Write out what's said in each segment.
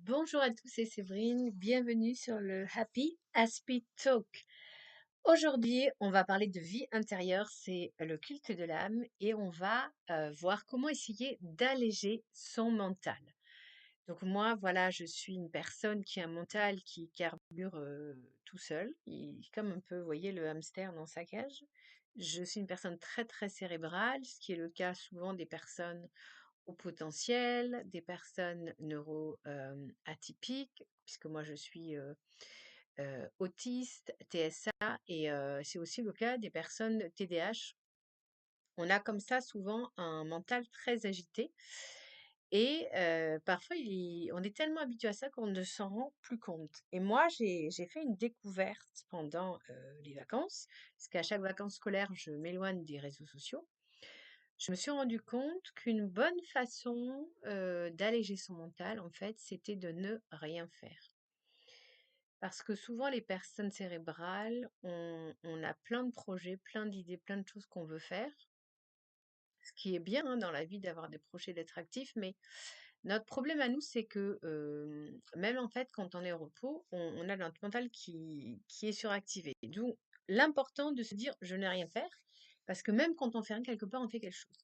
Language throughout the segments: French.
Bonjour à tous, c'est Séverine. Bienvenue sur le Happy Aspie Talk. Aujourd'hui, on va parler de vie intérieure, c'est le culte de l'âme, et on va voir comment essayer d'alléger son mental. Donc moi, voilà, je suis une personne qui a un mental qui carbure tout seul, comme un peu, vous voyez, le hamster dans sa cage. Je suis une personne très très cérébrale, ce qui est le cas souvent des personnes au potentiel, des personnes neuro-atypiques, puisque moi je suis autiste, TSA, et c'est aussi le cas des personnes TDAH. On a comme ça souvent un mental très agité et parfois on est tellement habitué à ça qu'on ne s'en rend plus compte. Et moi, j'ai fait une découverte pendant les vacances, parce qu'à chaque vacances scolaires, je m'éloigne des réseaux sociaux. Je me suis rendu compte qu'une bonne façon d'alléger son mental, en fait, c'était de ne rien faire. Parce que souvent, les personnes cérébrales, on a plein de projets, plein d'idées, plein de choses qu'on veut faire, ce qui est bien dans la vie d'avoir des projets, d'être actif, mais notre problème à nous, c'est que même en fait, quand on est au repos, on a notre mental qui est suractivé. D'où l'important de se dire, je n'ai rien faire, parce que même quand on fait rien quelque part, on fait quelque chose.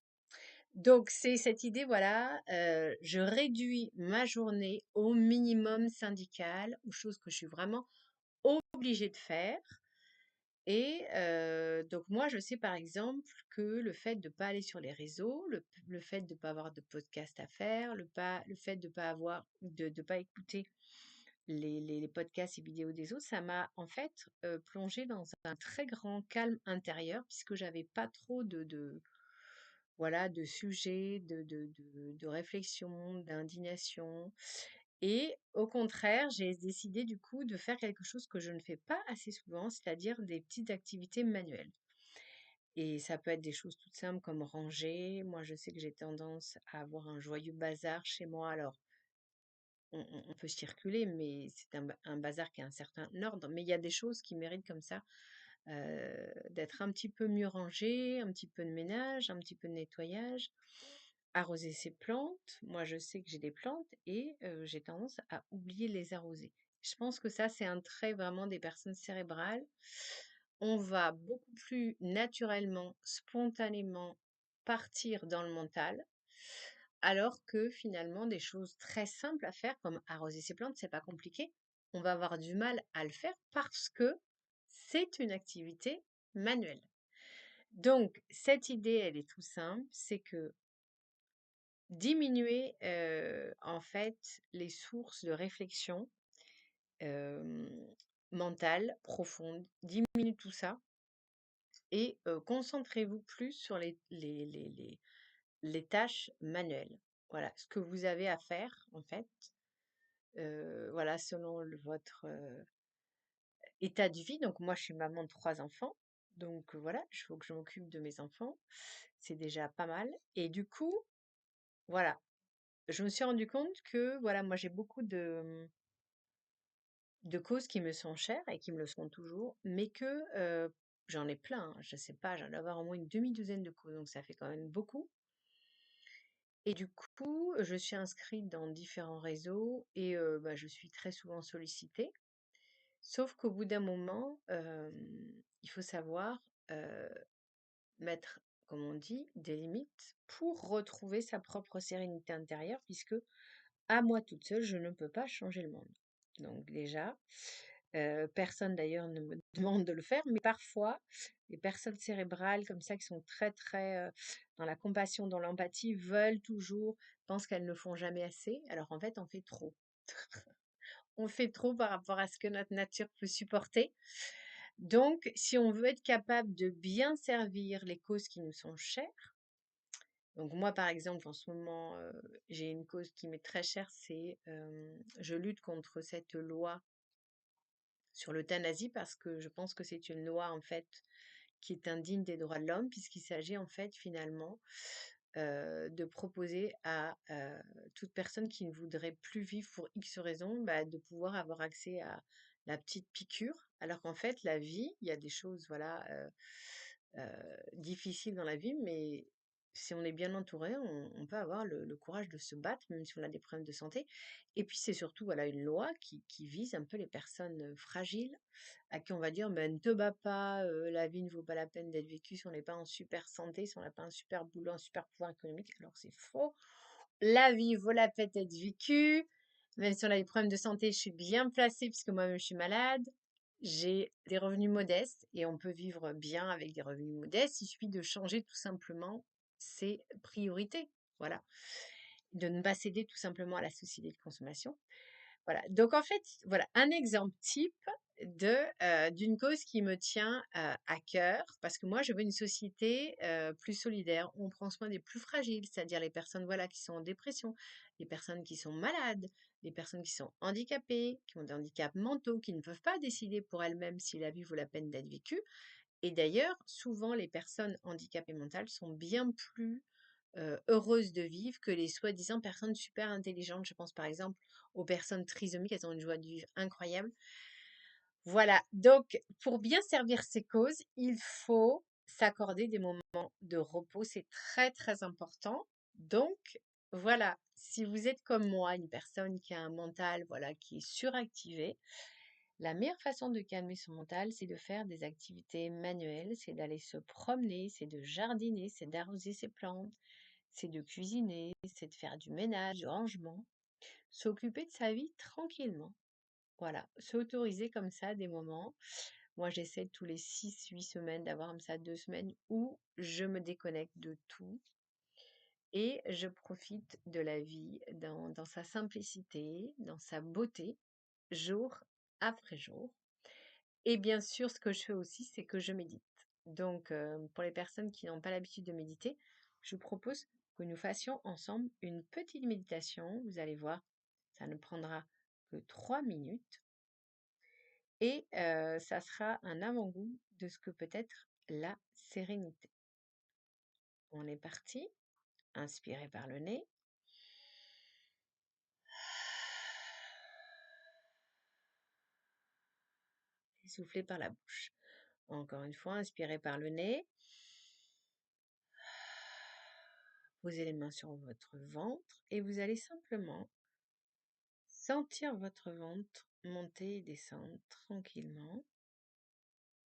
Donc c'est cette idée, voilà, je réduis ma journée au minimum syndical, aux choses que je suis vraiment obligée de faire. Et donc moi, je sais par exemple que le fait de ne pas aller sur les réseaux, le fait de ne pas avoir de podcast à faire, le fait de pas avoir, de pas écouter les podcasts et vidéos des autres, ça m'a en fait plongée dans un très grand calme intérieur puisque j'avais pas trop voilà, de sujets, de réflexion, d'indignation. Et au contraire, j'ai décidé du coup de faire quelque chose que je ne fais pas assez souvent, c'est-à-dire des petites activités manuelles. Et ça peut être des choses toutes simples comme ranger. Moi, je sais que j'ai tendance à avoir un joyeux bazar chez moi. Alors, on peut circuler, mais c'est un bazar qui a un certain ordre. Mais il y a des choses qui méritent comme ça d'être un petit peu mieux rangé, un petit peu de ménage, un petit peu de nettoyage, arroser ses plantes. Moi, je sais que j'ai des plantes et j'ai tendance à oublier de les arroser. Je pense que ça, c'est un trait vraiment des personnes cérébrales. On va beaucoup plus naturellement, spontanément partir dans le mental, alors que finalement, des choses très simples à faire, comme arroser ses plantes, c'est pas compliqué. On va avoir du mal à le faire parce que c'est une activité manuelle. Donc, cette idée, elle est tout simple, c'est que diminuer en fait les sources de réflexion euh, mentale profonde, diminuer tout ça et concentrez-vous plus sur les tâches manuelles. Voilà, ce que vous avez à faire en fait, voilà, selon votre état de vie. Donc moi, je suis maman de 3 enfants. Donc voilà, il faut que je m'occupe de mes enfants. C'est déjà pas mal. Et du coup, voilà, je me suis rendu compte que voilà, moi j'ai beaucoup de causes qui me sont chères et qui me le seront toujours, mais que j'en ai plein, hein, je sais pas, j'en dois avoir au moins une demi-douzaine de causes, donc ça fait quand même beaucoup. Et du coup, je suis inscrite dans différents réseaux et bah, je suis très souvent sollicitée. Sauf qu'au bout d'un moment, il faut savoir mettre, comme on dit, des limites pour retrouver sa propre sérénité intérieure, puisque à moi toute seule, je ne peux pas changer le monde. Donc déjà, personne d'ailleurs ne me demande de le faire, mais parfois, les personnes cérébrales comme ça, qui sont très très dans la compassion, dans l'empathie, veulent toujours, pensent qu'elles ne font jamais assez, alors en fait, on fait trop. On fait trop par rapport à ce que notre nature peut supporter. Donc, si on veut être capable de bien servir les causes qui nous sont chères, donc moi par exemple en ce moment j'ai une cause qui m'est très chère, c'est je lutte contre cette loi sur l'euthanasie parce que je pense que c'est une loi en fait qui est indigne des droits de l'homme puisqu'il s'agit en fait finalement de proposer à toute personne qui ne voudrait plus vivre pour X raison, bah, de pouvoir avoir accès à la petite piqûre, alors qu'en fait, la vie, il y a des choses, voilà, difficiles dans la vie, mais si on est bien entouré, on peut avoir le courage de se battre, même si on a des problèmes de santé. Et puis c'est surtout, voilà, une loi qui vise un peu les personnes fragiles, à qui on va dire, ben, ne te bats pas, la vie ne vaut pas la peine d'être vécue si on n'est pas en super santé, si on n'a pas un super boulot, un super pouvoir économique. Alors c'est faux. La vie vaut la peine d'être vécue. Même si on a des problèmes de santé, je suis bien placée puisque moi-même je suis malade. J'ai des revenus modestes et on peut vivre bien avec des revenus modestes. Il suffit de changer tout simplement ses priorités. Voilà. De ne pas céder tout simplement à la société de consommation. Voilà. Donc en fait, voilà un exemple type d'une cause qui me tient à cœur, parce que moi je veux une société plus solidaire où on prend soin des plus fragiles, c'est-à-dire les personnes voilà qui sont en dépression, les personnes qui sont malades, les personnes qui sont handicapées, qui ont des handicaps mentaux, qui ne peuvent pas décider pour elles-mêmes si la vie vaut la peine d'être vécue. Et d'ailleurs, souvent les personnes handicapées mentales sont bien plus heureuses de vivre que les soi-disant personnes super intelligentes. Je pense par exemple aux personnes trisomiques, elles ont une joie de vivre incroyable. Voilà, donc pour bien servir ces causes, il faut s'accorder des moments de repos, c'est très très important. Donc voilà, si vous êtes comme moi, une personne qui a un mental voilà qui est suractivé, la meilleure façon de calmer son mental, c'est de faire des activités manuelles, c'est d'aller se promener, c'est de jardiner, c'est d'arroser ses plantes, c'est de cuisiner, c'est de faire du ménage, du rangement, s'occuper de sa vie tranquillement. Voilà, s'autoriser comme ça des moments. Moi, j'essaie tous les 6, 8 semaines d'avoir comme ça 2 semaines où je me déconnecte de tout et je profite de la vie dans sa simplicité, dans sa beauté, jour après jour. Et bien sûr, ce que je fais aussi, c'est que je médite. Donc, pour les personnes qui n'ont pas l'habitude de méditer, je vous propose que nous fassions ensemble une petite méditation. Vous allez voir, ça ne prendra que 3 minutes et ça sera un avant-goût de ce que peut être la sérénité. On est parti. Inspirez par le nez. Et soufflez par la bouche. Encore une fois, inspirez par le nez. Posez les mains sur votre ventre et vous allez simplement sentir votre ventre monter et descendre tranquillement,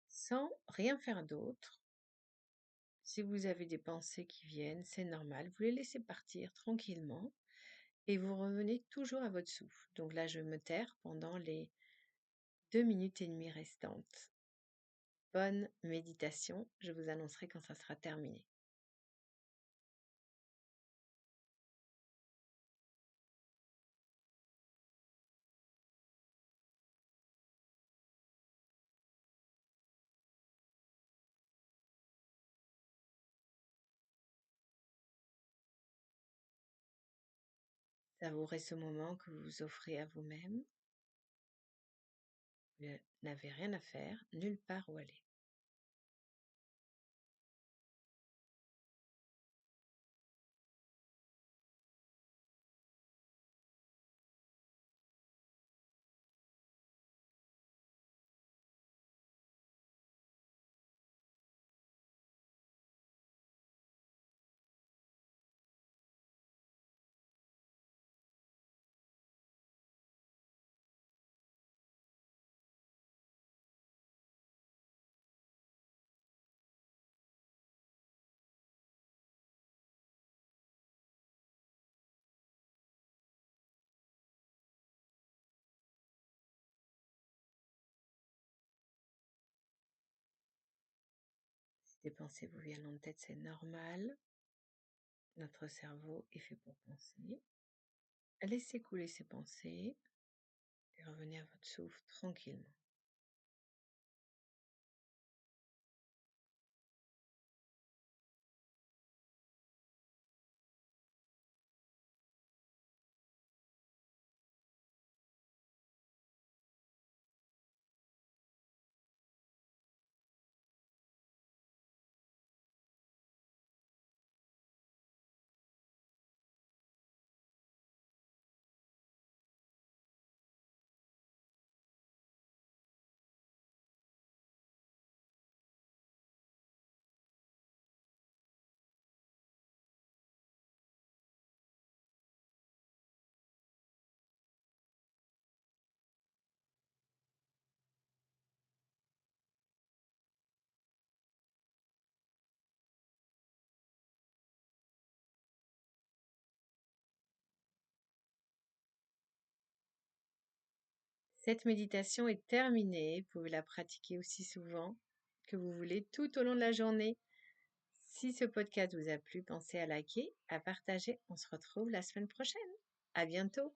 sans rien faire d'autre. Si vous avez des pensées qui viennent, c'est normal, vous les laissez partir tranquillement et vous revenez toujours à votre souffle. Donc là, je me taire pendant les 2 minutes et demie restantes. Bonne méditation, je vous annoncerai quand ça sera terminé. Savourez ce moment que vous vous offrez à vous-même. Vous n'avez rien à faire, nulle part où aller. Si des pensées vous viennent en tête, c'est normal. Notre cerveau est fait pour penser. Laissez couler ces pensées et revenez à votre souffle tranquillement. Cette méditation est terminée. Vous pouvez la pratiquer aussi souvent que vous voulez tout au long de la journée. Si ce podcast vous a plu, pensez à liker, à partager. On se retrouve la semaine prochaine. À bientôt.